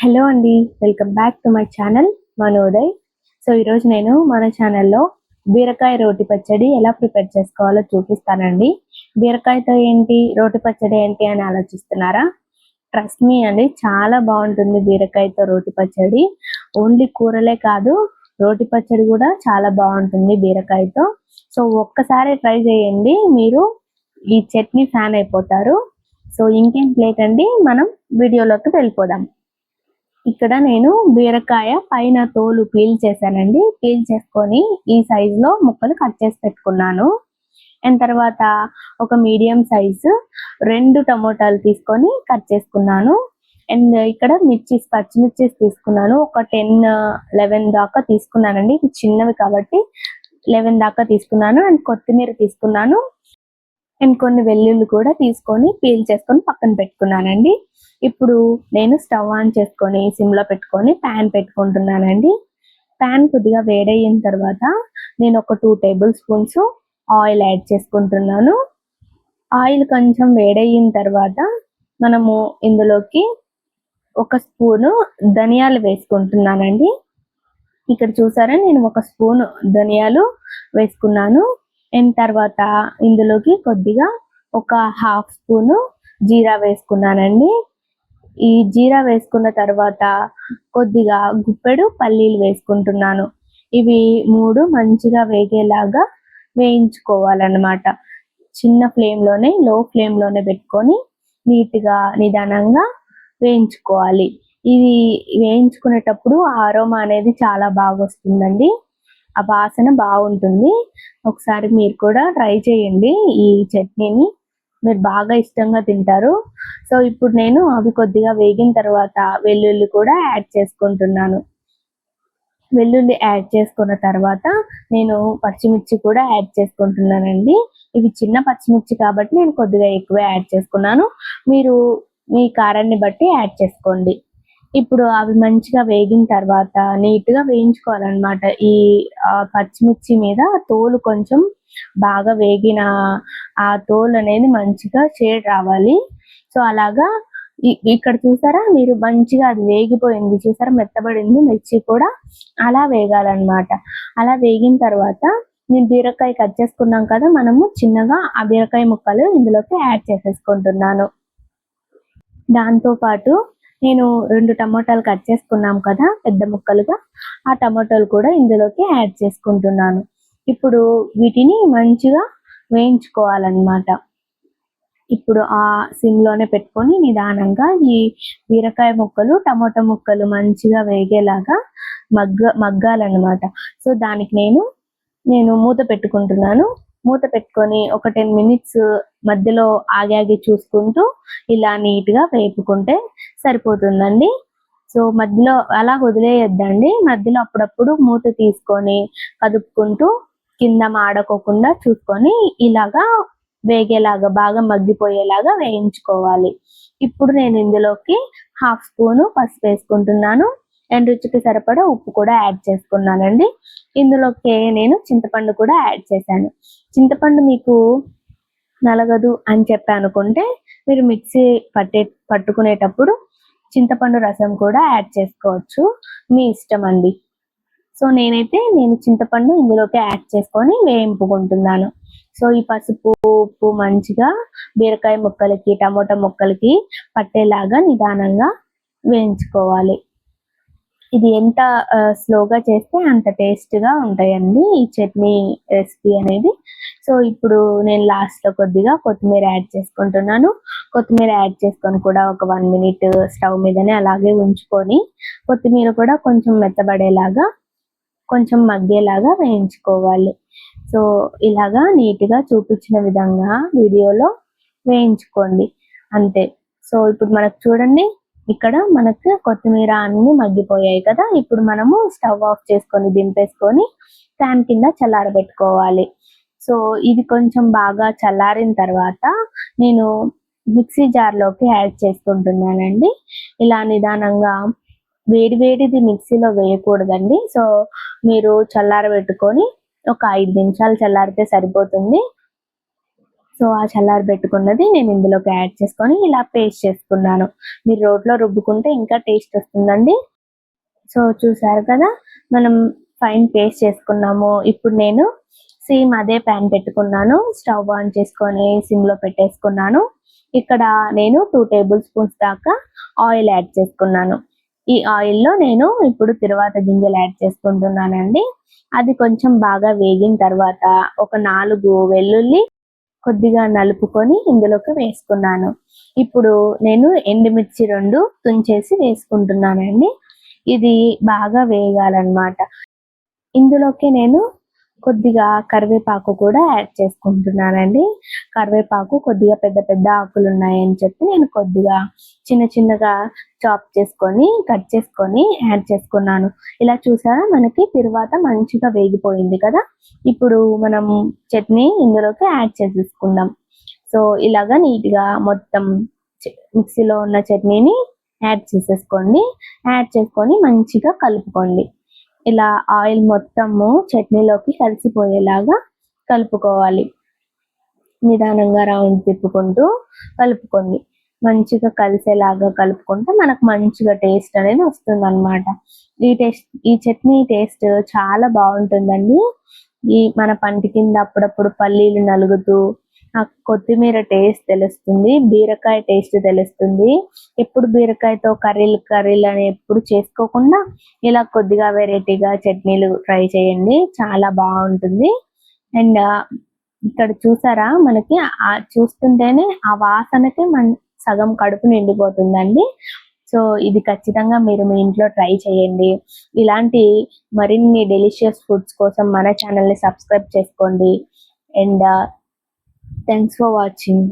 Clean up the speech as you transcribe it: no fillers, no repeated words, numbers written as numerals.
Hello అండి, welcome back to my channel Manoday. So ఈరోజు నేను మన ఛానల్లో బీరకాయ రోటి పచ్చడి ఎలా ప్రిపేర్ చేసుకోవాలో చూపిస్తానండి. బీరకాయతో ఏంటి, రోటి పచ్చడి ఏంటి అని ఆలోచిస్తున్నారా? ట్రస్ట్ మీ అండి, చాలా బాగుంటుంది బీరకాయతో రోటి పచ్చడి. ఓన్లీ కూరలే కాదు, రోటి పచ్చడి కూడా చాలా బాగుంటుంది బీరకాయతో. సో ఒక్కసారి ట్రై చేయండి, మీరు ఈ చట్నీ ఫ్యాన్ అయిపోతారు. సో ఇంకేం లేట్ అండి, మనం వీడియోలోకి వెళ్ళిపోదాం. ఇక్కడ నేను బీరకాయ పైన తోలు పీల్ చేశానండి. పీల్ చేసుకొని ఈ సైజులో ముక్కలు కట్ చేసి పెట్టుకున్నాను. అండ్ తర్వాత ఒక మీడియం సైజు 2 టమోటాలు తీసుకొని కట్ చేసుకున్నాను. అండ్ ఇక్కడ పచ్చిమిర్చి తీసుకున్నాను. ఒక 10-11 దాకా తీసుకున్నానండి. ఇవి చిన్నవి కాబట్టి 11 దాకా తీసుకున్నాను. అండ్ కొత్తిమీర తీసుకున్నాను. అండ్ కొన్ని వెల్లుల్లి కూడా తీసుకొని పీల్ చేసుకొని పక్కన పెట్టుకున్నానండి. ఇప్పుడు నేను స్టవ్ ఆన్ చేసుకొని సిమ్లో పెట్టుకొని ప్యాన్ పెట్టుకుంటున్నానండి. ప్యాన్ కొద్దిగా వేడయిన తర్వాత నేను ఒక 2 టేబుల్ స్పూన్స్ ఆయిల్ యాడ్ చేసుకుంటున్నాను. ఆయిల్ కొంచెం వేడయిన తర్వాత మనము ఇందులోకి 1 స్పూను ధనియాలు వేసుకుంటున్నానండి. ఇక్కడ చూసారా, నేను 1 స్పూను ధనియాలు వేసుకున్నాను. అండ్ తర్వాత ఇందులోకి కొద్దిగా ఒక 1/2 స్పూను జీరా వేసుకున్నానండి. ఈ జీరా వేసుకున్న తర్వాత కొద్దిగా గుప్పెడు పల్లీలు వేసుకుంటున్నాను. ఇవి 3 మంచిగా వేగేలాగా వేయించుకోవాలన్నమాట. చిన్న ఫ్లేమ్లోనే, లో ఫ్లేమ్లోనే పెట్టుకొని నీట్గా నిదానంగా వేయించుకోవాలి. ఇది వేయించుకునేటప్పుడు ఆరోమా అనేది చాలా బాగా వస్తుందండి. ఆ వాసన బాగుంటుంది. ఒకసారి మీరు కూడా ట్రై చేయండి, ఈ చట్నీని మీరు బాగా ఇష్టంగా తింటారు. సో ఇప్పుడు నేను అవి కొద్దిగా వేగిన తర్వాత వెల్లుల్లి కూడా యాడ్ చేసుకుంటున్నాను. వెల్లుల్లి యాడ్ చేసుకున్న తర్వాత నేను పచ్చిమిర్చి కూడా యాడ్ చేసుకుంటున్నానండి. ఇవి చిన్న పచ్చిమిర్చి కాబట్టి నేను కొద్దిగా ఎక్కువ యాడ్ చేసుకున్నాను. మీరు మీ కారాన్ని బట్టి యాడ్ చేసుకోండి. ఇప్పుడు అవి మంచిగా వేగిన తర్వాత నీట్గా వేయించుకోవాలన్నమాట. ఈ పచ్చిమిర్చి మీద తోలు కొంచెం బాగా వేగిన ఆ తోలు అనేది మంచిగా షేడ్ రావాలి. సో అలాగా ఇక్కడ చూసారా, మీరు మంచిగా అది వేగిపోయింది చూసారా, మెత్తబడింది మిర్చి కూడా. అలా వేగాలన్నమాట. అలా వేగిన తర్వాత నేను బీరకాయ కట్ చేసుకున్నాం కదా, మనము చిన్నగా ఆ బీరకాయ ముక్కలు ఇందులోకి యాడ్ చేసేసుకుంటున్నాను. దాంతోపాటు నేను 2 టమోటాలు కట్ చేసుకున్నాం కదా పెద్ద ముక్కలుగా, ఆ టమోటాలు కూడా ఇందులోకి యాడ్ చేసుకుంటున్నాను. ఇప్పుడు వీటిని మంచిగా వేయించుకోవాలన్నమాట. ఇప్పుడు ఆ సిమ్లోనే పెట్టుకొని నిదానంగా ఈ బీరకాయ ముక్కలు టమోటా ముక్కలు మంచిగా వేగేలాగా మగ్గాలన్నమాట. సో దానికి నేను మూత పెట్టుకుంటున్నాను. మూత పెట్టుకొని ఒక 10 మినిట్స్ మధ్యలో ఆగి చూసుకుంటూ ఇలా నీట్గా వేపుకుంటే సరిపోతుందండి. సో మధ్యలో అలా వదిలేయొద్దండి. మధ్యలో అప్పుడప్పుడు మూత తీసుకొని కదుపుకుంటూ కింద మాడకోకుండా చూసుకొని ఇలాగా వేగేలాగా బాగా మగ్గిపోయేలాగా వేయించుకోవాలి. ఇప్పుడు నేను ఇందులోకి 1/2 స్పూను పసుపు వేసుకుంటున్నాను. అండ్ రుచికి సరిపడా ఉప్పు కూడా యాడ్ చేసుకున్నానండి. ఇందులోకి నేను చింతపండు కూడా యాడ్ చేశాను. చింతపండు మీకు నలగదు అని చెప్పి అనుకుంటే మీరు మిక్సీ పట్టుకునేటప్పుడు చింతపండు రసం కూడా యాడ్ చేసుకోవచ్చు, మీ ఇష్టం అండి. సో నేను చింతపండు ఇందులోకి యాడ్ చేసుకొని వేయింపుకుంటున్నాను. సో ఈ పసుపు ఉప్పు మంచిగా బీరకాయ ముక్కలకి టమోటా ముక్కలకి పట్టేలాగా నిదానంగా వేయించుకోవాలి. ఇది ఎంత స్లోగా చేస్తే అంత టేస్ట్గా ఉంటాయండి ఈ చట్నీ రెసిపీ అనేది. సో ఇప్పుడు నేను లాస్ట్లో కొద్దిగా కొత్తిమీర యాడ్ చేసుకుంటున్నాను. కొత్తిమీర యాడ్ చేసుకొని కూడా ఒక 1 మినిట్ స్టవ్ మీదనే అలాగే ఉంచుకొని కొత్తిమీర కూడా కొంచెం మెత్తబడేలాగా, కొంచెం మగ్గేలాగా వేయించుకోవాలి. సో ఇలాగా నీట్గా చూపించిన విధంగా వీడియోలో వేయించుకోండి, అంతే. సో ఇప్పుడు మనకు చూడండి, ఇక్కడ మనకు కొత్తిమీర అన్ని మగ్గిపోయాయి కదా. ఇప్పుడు మనము స్టవ్ ఆఫ్ చేసుకొని దింపేసుకొని ఫ్యాన్ కింద చల్లారబెట్టుకోవాలి. సో ఇది కొంచెం బాగా చల్లారిన తర్వాత నేను మిక్సీ జార్లోకి యాడ్ చేసుకుంటున్నానండి. ఇలా నిదానంగా, వేడిది మిక్సీలో వేయకూడదండి. సో మీరు చల్లారబెట్టుకొని ఒక 5 నిమిషాలు చల్లారితే సరిపోతుంది. సో ఆ చల్లారి పెట్టుకున్నది నేను ఇందులోకి యాడ్ చేసుకొని ఇలా పేస్ట్ చేసుకున్నాను. మీరు రోట్లో రుబ్బుకుంటే ఇంకా టేస్ట్ వస్తుందండి. సో చూసారు కదా, మనం ఫైన్ పేస్ట్ చేసుకున్నాము. ఇప్పుడు నేను సేమ్ అదే ప్యాన్ పెట్టుకున్నాను. స్టవ్ ఆన్ చేసుకొని సిమ్లో పెట్టేసుకున్నాను. ఇక్కడ నేను 2 టేబుల్ స్పూన్స్ దాకా ఆయిల్ యాడ్ చేసుకున్నాను. ఈ ఆయిల్లో నేను ఇప్పుడు తిరువాత గింజలు యాడ్ చేసుకుంటున్నానండి. అది కొంచెం బాగా వేగిన తర్వాత ఒక 4 వెల్లుల్లి కొద్దిగా నలుపుకొని ఇందులోకి వేసుకున్నాను. ఇప్పుడు నేను ఎండుమిర్చి 2 తుంచేసి వేసుకుంటున్నానండి. ఇది బాగా వేగాలన్నమాట. ఇందులోకి నేను కొద్దిగా కరివేపాకు కూడా యాడ్ చేసుకుంటున్నానండి. కరివేపాకు కొద్దిగా పెద్ద పెద్ద ఆకులు ఉన్నాయని చెప్పి నేను కొద్దిగా చిన్న చిన్నగా కట్ చేసుకొని యాడ్ చేసుకున్నాను. ఇలా చూసారా, మనకి తిరువాత మంచిగా వేగిపోయింది కదా. ఇప్పుడు మనం చట్నీ ఇందులోకి యాడ్ చేసేసుకుందాం. సో ఇలాగా నీట్గా మొత్తం మిక్సీలో ఉన్న చట్నీని యాడ్ చేసేసుకోండి. యాడ్ చేసుకొని మంచిగా కలుపుకోండి. ఇలా ఆయిల్ మొత్తము చట్నీలోకి కలిసిపోయేలాగా కలుపుకోవాలి. నిదానంగా రౌండ్ తిప్పుకుంటూ కలుపుకోండి. మంచిగా కలిసేలాగా కలుపుకుంటే మనకు మంచిగా టేస్ట్ అనేది వస్తుందన్నమాట. ఈ చట్నీ టేస్ట్ చాలా బాగుంటుందండి. మన పంటి కింద అప్పుడప్పుడు పల్లీలు నలుగుతూ ఆ కొత్తిమీర టేస్ట్ తెలుస్తుంది, బీరకాయ టేస్ట్ తెలుస్తుంది. ఎప్పుడు బీరకాయతో కర్రీలు అని ఎప్పుడు చేసుకోకుండా ఇలా కొద్దిగా వెరైటీగా చట్నీలు ట్రై చేయండి, చాలా బాగుంటుంది. అండ్ ఇక్కడ చూసారా, మనకి చూస్తుంటేనే ఆ వాసనకి సగం కడుపు నిండిపోతుందండి. సో ఇది ఖచ్చితంగా మీరు మీ ఇంట్లో ట్రై చేయండి. ఇలాంటి మరిన్ని డెలిషియస్ ఫుడ్స్ కోసం మన ఛానల్ని సబ్స్క్రైబ్ చేసుకోండి. And thanks for watching.